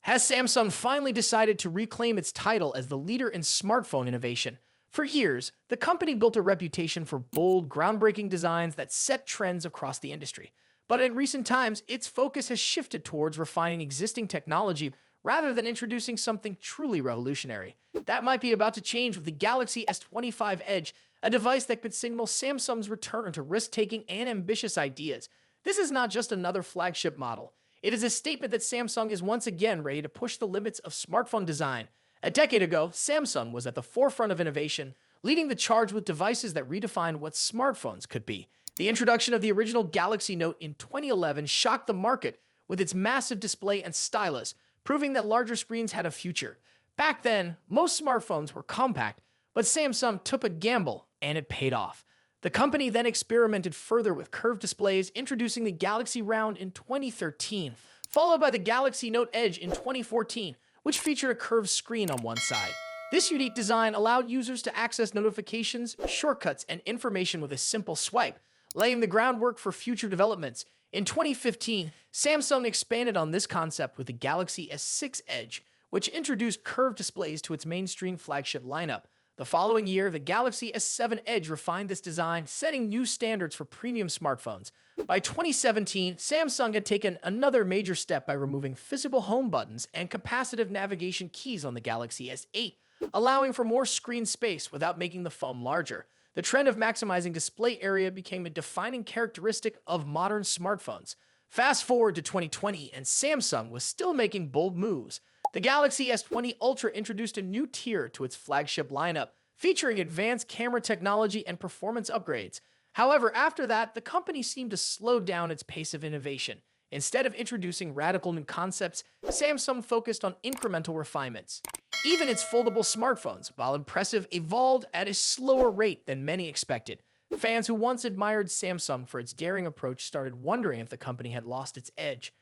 Has Samsung finally decided to reclaim its title as the leader in smartphone innovation? For years, the company built a reputation for bold, groundbreaking designs that set trends across the industry. But in recent times, its focus has shifted towards refining existing technology rather than introducing something truly revolutionary. That might be about to change with the Galaxy S25 Edge, a device that could signal Samsung's return to risk-taking and ambitious ideas. This is not just another flagship model. It is a statement that Samsung is once again ready to push the limits of smartphone design. A decade ago, Samsung was at the forefront of innovation, leading the charge with devices that redefined what smartphones could be. The introduction of the original Galaxy Note in 2011 shocked the market with its massive display and stylus, proving that larger screens had a future. Back then, most smartphones were compact, but Samsung took a gamble, and it paid off. The company then experimented further with curved displays, introducing the Galaxy Round in 2013, followed by the Galaxy Note Edge in 2014, which featured a curved screen on one side. This unique design allowed users to access notifications, shortcuts, and information with a simple swipe, laying the groundwork for future developments. In 2015, Samsung expanded on this concept with the Galaxy S6 Edge, which introduced curved displays to its mainstream flagship lineup. The following year, the Galaxy S7 Edge refined this design, setting new standards for premium smartphones. By 2017, Samsung had taken another major step by removing visible home buttons and capacitive navigation keys on the Galaxy S8, allowing for more screen space without making the phone larger. The trend of maximizing display area became a defining characteristic of modern smartphones. Fast forward to 2020, and Samsung was still making bold moves. The Galaxy S20 Ultra introduced a new tier to its flagship lineup, featuring advanced camera technology and performance upgrades. However, after that, the company seemed to slow down its pace of innovation. Instead of introducing radical new concepts, Samsung focused on incremental refinements. Even its foldable smartphones, while impressive, evolved at a slower rate than many expected. Fans who once admired Samsung for its daring approach started wondering if the company had lost its edge.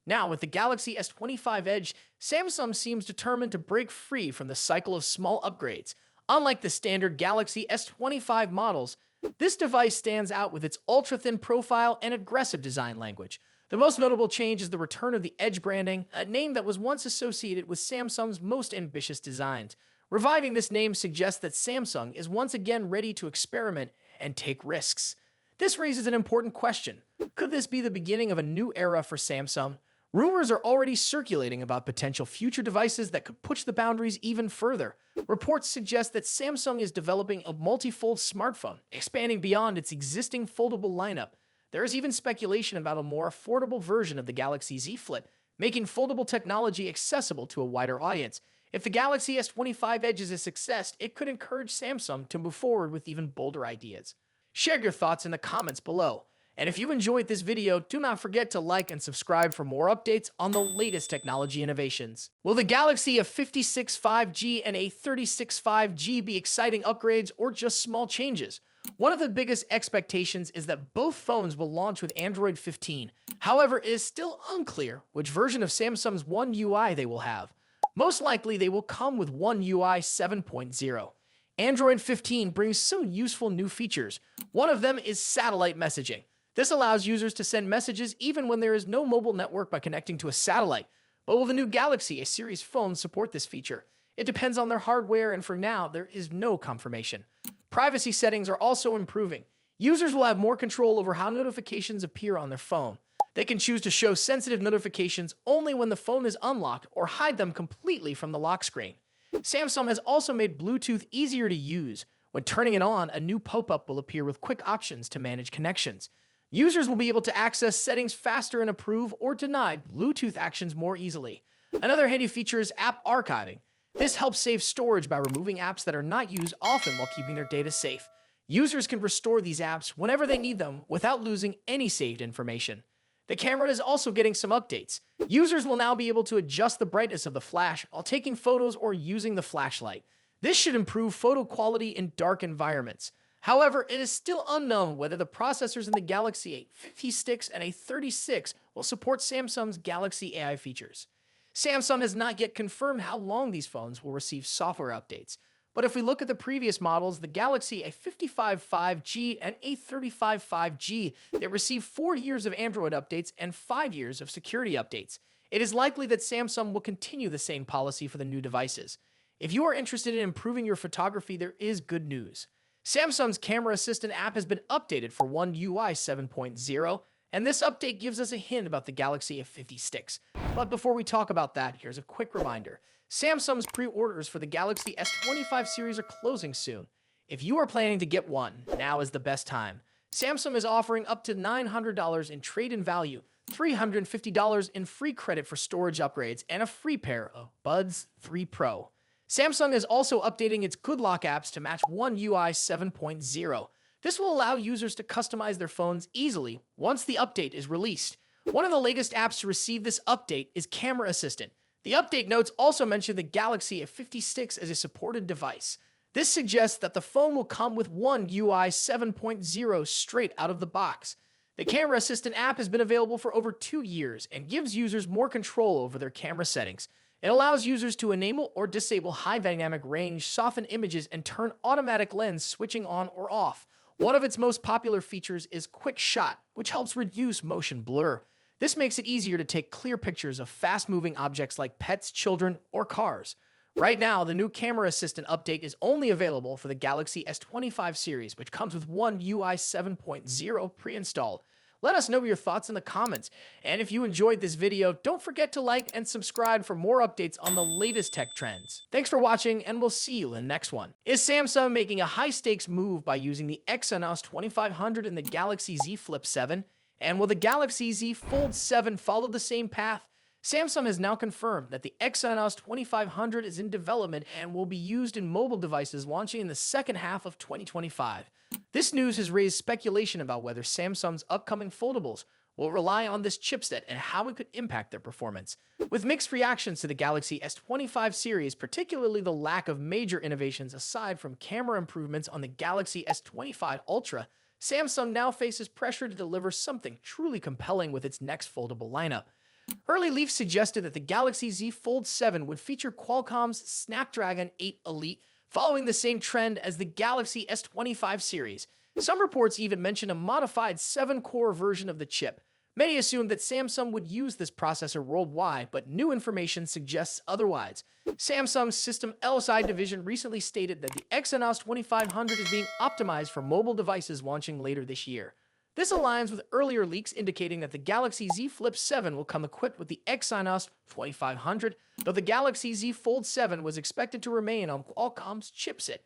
Now, with the Galaxy S25 Edge, Samsung seems determined to break free from the cycle of small upgrades. Unlike the standard Galaxy S25 models, this device stands out with its ultra-thin profile and aggressive design language. The most notable change is the return of the Edge branding, a name that was once associated with Samsung's most ambitious designs. Reviving this name suggests that Samsung is once again ready to experiment and take risks. This raises an important question. Could this be the beginning of a new era for Samsung? Rumors are already circulating about potential future devices that could push the boundaries even further. Reports suggest that Samsung is developing a multi-fold smartphone, expanding beyond its existing foldable lineup. There is even speculation about a more affordable version of the Galaxy Z Flip, making foldable technology accessible to a wider audience. If the Galaxy S25 Edge is a success, it could encourage Samsung to move forward with even bolder ideas. Share your thoughts in the comments below. And if you enjoyed this video, do not forget to like and subscribe for more updates on the latest technology innovations. Will the Galaxy A56 5G and A36 5G be exciting upgrades or just small changes? One of the biggest expectations is that both phones will launch with Android 15. However, it is still unclear which version of Samsung's One UI they will have. Most likely, they will come with One UI 7.0. Android 15 brings some useful new features. One of them is satellite messaging. This allows users to send messages even when there is no mobile network by connecting to a satellite. But will the new Galaxy A series phones support this feature? It depends on their hardware, and for now, there is no confirmation. Privacy settings are also improving. Users will have more control over how notifications appear on their phone. They can choose to show sensitive notifications only when the phone is unlocked or hide them completely from the lock screen. Samsung has also made Bluetooth easier to use. When turning it on, a new pop-up will appear with quick options to manage connections. Users will be able to access settings faster and approve or deny Bluetooth actions more easily. Another handy feature is app archiving. This helps save storage by removing apps that are not used often while keeping their data safe. Users can restore these apps whenever they need them without losing any saved information. The camera is also getting some updates. Users will now be able to adjust the brightness of the flash while taking photos or using the flashlight. This should improve photo quality in dark environments. However, it is still unknown whether the processors in the Galaxy A56 and A36 will support Samsung's Galaxy AI features. Samsung has not yet confirmed how long these phones will receive software updates. But if we look at the previous models, the Galaxy A55 5G and A35 5G, they received 4 years of Android updates and 5 years of security updates. It is likely that Samsung will continue the same policy for the new devices. If you are interested in improving your photography, there is good news. Samsung's Camera Assistant app has been updated for One UI 7.0, and this update gives us a hint about the Galaxy S50 sticks. But before we talk about that, here's a quick reminder. Samsung's pre-orders for the Galaxy S25 series are closing soon. If you are planning to get one, now is the best time. Samsung is offering up to $900 in trade-in value, $350 in free credit for storage upgrades, and a free pair of Buds 3 Pro. Samsung is also updating its Good Lock apps to match One UI 7.0. This will allow users to customize their phones easily once the update is released. One of the latest apps to receive this update is Camera Assistant. The update notes also mention the Galaxy S50 sticks as a supported device. This suggests that the phone will come with One UI 7.0 straight out of the box. The Camera Assistant app has been available for over 2 years and gives users more control over their camera settings. It allows users to enable or disable high dynamic range, soften images, and turn automatic lens switching on or off. One of its most popular features is Quick Shot, which helps reduce motion blur. This makes it easier to take clear pictures of fast-moving objects like pets, children, or cars. Right now, the new Camera Assistant update is only available for the Galaxy S25 series, which comes with One UI 7.0 pre-installed. Let us know your thoughts in the comments. And if you enjoyed this video, don't forget to like and subscribe for more updates on the latest tech trends. Thanks for watching, and we'll see you in the next one. Is Samsung making a high-stakes move by using the Exynos 2500 in the Galaxy Z Flip 7? And will the Galaxy Z Fold 7 follow the same path? Samsung has now confirmed that the Exynos 2500 is in development and will be used in mobile devices launching in the second half of 2025. This news has raised speculation about whether Samsung's upcoming foldables will rely on this chipset and how it could impact their performance. With mixed reactions to the Galaxy S25 series, particularly the lack of major innovations aside from camera improvements on the Galaxy S25 Ultra, Samsung now faces pressure to deliver something truly compelling with its next foldable lineup. Early leaks suggested that the Galaxy Z Fold 7 would feature Qualcomm's Snapdragon 8 Elite, following the same trend as the Galaxy S25 series. Some reports even mention a modified 7-core version of the chip. Many assumed that Samsung would use this processor worldwide, but new information suggests otherwise. Samsung's System LSI division recently stated that the Exynos 2500 is being optimized for mobile devices launching later this year. This aligns with earlier leaks indicating that the Galaxy Z Flip 7 will come equipped with the Exynos 2500, though the Galaxy Z Fold 7 was expected to remain on Qualcomm's chipset.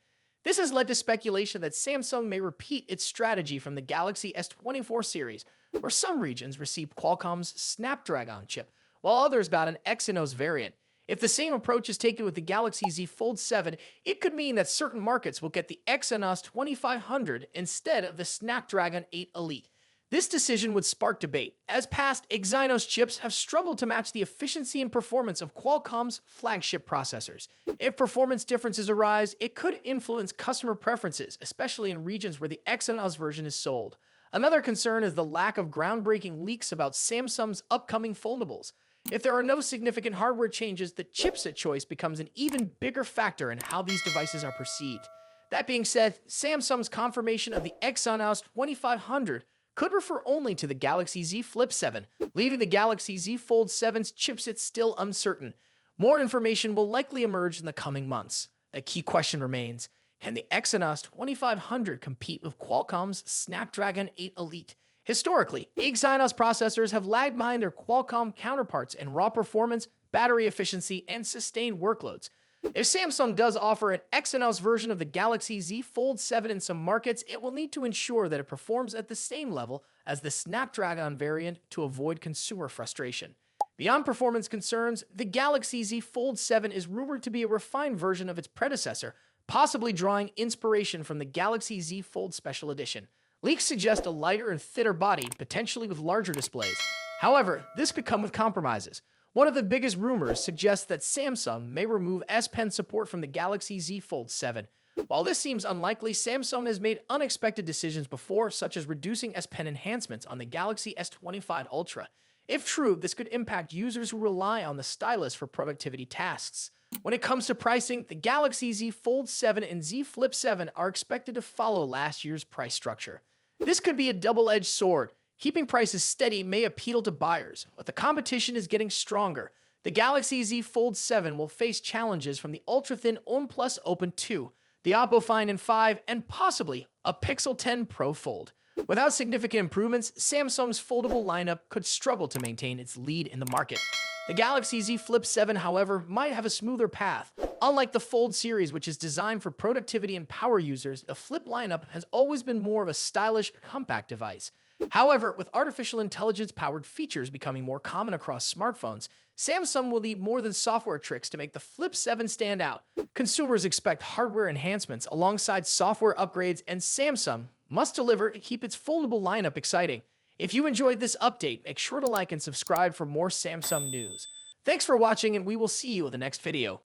This has led to speculation that Samsung may repeat its strategy from the Galaxy S24 series, where some regions received Qualcomm's Snapdragon chip, while others got an Exynos variant. If the same approach is taken with the Galaxy Z Fold 7, it could mean that certain markets will get the Exynos 2500 instead of the Snapdragon 8 Elite. This decision would spark debate, as past Exynos chips have struggled to match the efficiency and performance of Qualcomm's flagship processors. If performance differences arise, it could influence customer preferences, especially in regions where the Exynos version is sold. Another concern is the lack of groundbreaking leaks about Samsung's upcoming foldables. If there are no significant hardware changes, the chipset choice becomes an even bigger factor in how these devices are perceived. That being said, Samsung's confirmation of the Exynos 2500 could refer only to the Galaxy Z Flip 7, leaving the Galaxy Z Fold 7's chipset still uncertain. More information will likely emerge in the coming months. A key question remains: can the Exynos 2500 compete with Qualcomm's Snapdragon 8 Elite? Historically, Exynos processors have lagged behind their Qualcomm counterparts in raw performance, battery efficiency, and sustained workloads. If Samsung does offer an Exynos version of the Galaxy Z Fold 7 in some markets, it will need to ensure that it performs at the same level as the Snapdragon variant to avoid consumer frustration. Beyond performance concerns, the Galaxy Z Fold 7 is rumored to be a refined version of its predecessor, possibly drawing inspiration from the Galaxy Z Fold Special Edition. Leaks suggest a lighter and thinner body, potentially with larger displays. However, this could come with compromises. One of the biggest rumors suggests that Samsung may remove S Pen support from the Galaxy Z Fold 7. While this seems unlikely, Samsung has made unexpected decisions before, such as reducing S Pen enhancements on the Galaxy S25 Ultra. If true, this could impact users who rely on the stylus for productivity tasks. When it comes to pricing, the Galaxy Z Fold 7 and Z Flip 7 are expected to follow last year's price structure. This could be a double-edged sword. Keeping prices steady may appeal to buyers, but the competition is getting stronger. The Galaxy Z Fold 7 will face challenges from the ultra-thin OnePlus Open 2, the Oppo Find N5, and possibly a Pixel 10 Pro Fold. Without significant improvements, Samsung's foldable lineup could struggle to maintain its lead in the market. The Galaxy Z Flip 7, however, might have a smoother path. Unlike the Fold series, which is designed for productivity and power users, the Flip lineup has always been more of a stylish, compact device. However, with artificial intelligence-powered features becoming more common across smartphones, Samsung will need more than software tricks to make the Flip 7 stand out. Consumers expect hardware enhancements alongside software upgrades, and Samsung must deliver to keep its foldable lineup exciting. If you enjoyed this update, make sure to like and subscribe for more Samsung news. Thanks for watching, and we will see you in the next video.